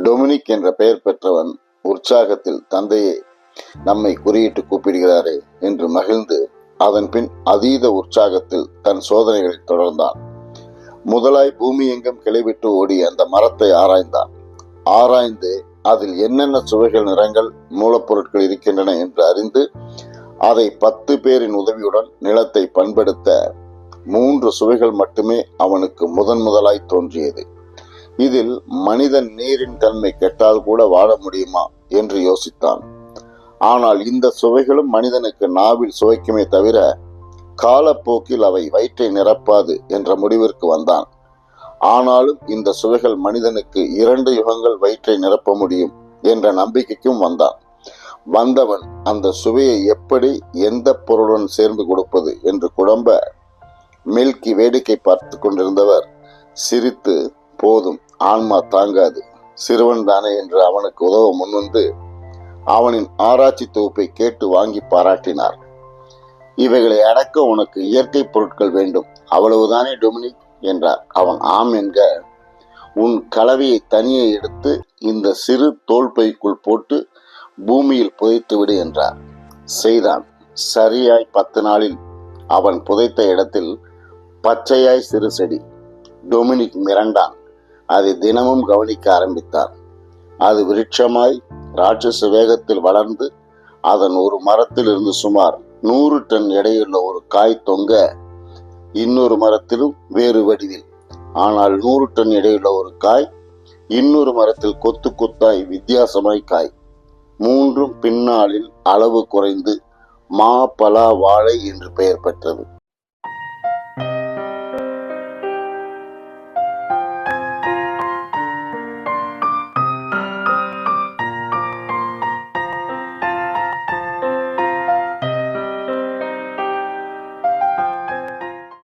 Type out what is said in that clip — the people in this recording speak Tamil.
டொமினிக் என்ற பெயர் பெற்றவன் உற்சாகத்தில் தந்தையை நம்மை குறியிட்டு கூப்பிடுகிறாரே என்று மகிழ்ந்து அதன் பின் அதீத உற்சாகத்தில் தன் சோதனைகளை தொடர்ந்தான். முதலாய் பூமி எங்கும் கிளைவிட்டு ஓடி அந்த மரத்தை ஆராய்ந்தான். ஆராய்ந்து அதில் என்னென்ன சுவைகள், நிறங்கள், மூலப்பொருட்கள் இருக்கின்றன என்று அறிந்து அதை 10 பேரின் உதவியுடன் நிலத்தை பண்படுத்த 3 சுவைகள் மட்டுமே அவனுக்கு முதலாய் தோன்றியது. இதில் மனிதன் நீரின் தன்மை கெட்டால் கூட வாழ முடியுமா என்று யோசித்தான். ஆனால் இந்த சுவைகளும் மனிதனுக்கு நாவில் சுவைக்குமே தவிர காலப்போக்கில் அவை வயிற்றை நிரப்பாது என்ற முடிவிற்கு வந்தான். ஆனாலும் இந்த சுவைகள் மனிதனுக்கு 2 யுகங்கள் வயிற்றை நிரப்ப முடியும் என்ற நம்பிக்கைக்கும் வந்தான். வந்தவன் அந்த சுவையை எப்படி எந்த பொருளுடன் சேர்ந்து கொடுப்பது என்று குழம்ப மில்கி வேடிக்கை பார்த்து கொண்டிருந்தவர் சிரித்து, போதும், ஆன்மா தாங்காது, சிறுவன் தானே என்று அவனுக்கு உதவ முன்வந்து அவனின் ஆராய்ச்சி தொகுப்பை கேட்டு வாங்கி பாராட்டினார். இவைகளை அடக்க உனக்கு இயற்கை பொருட்கள் வேண்டும், அவ்வளவுதானே டொமினிக் என்றார். அவன் ஆம் என்க, உன் கலவையை தனியே எடுத்து இந்த சிறு தோல் பைக்குள் போட்டு பூமியில் புதைத்து விடு என்றார். செய்தான். சரியாய் 10 நாளில் அவன் புதைத்த இடத்தில் பச்சையாய் சிறு செடி. டொமினிக் மிரண்டான். அதை தினமும் கவனிக்க ஆரம்பித்தான். அது விருட்சமாய் ராட்சச வேகத்தில் வளர்ந்து அதன் ஒரு மரத்தில் இருந்து சுமார் 100 டன் எடையுள்ள ஒரு காய் தொங்க, இன்னொரு மரத்திலும் வேறு வடிவில் ஆனால் 100 டன் எடையுள்ள ஒரு காய், இன்னொரு மரத்தில் கொத்து கொத்தாய் வித்தியாசமாய் காய். 3ம் பின்னாளில் அளவு குறைந்து மா, பலா, வாழை என்று பெயர் பெற்றது.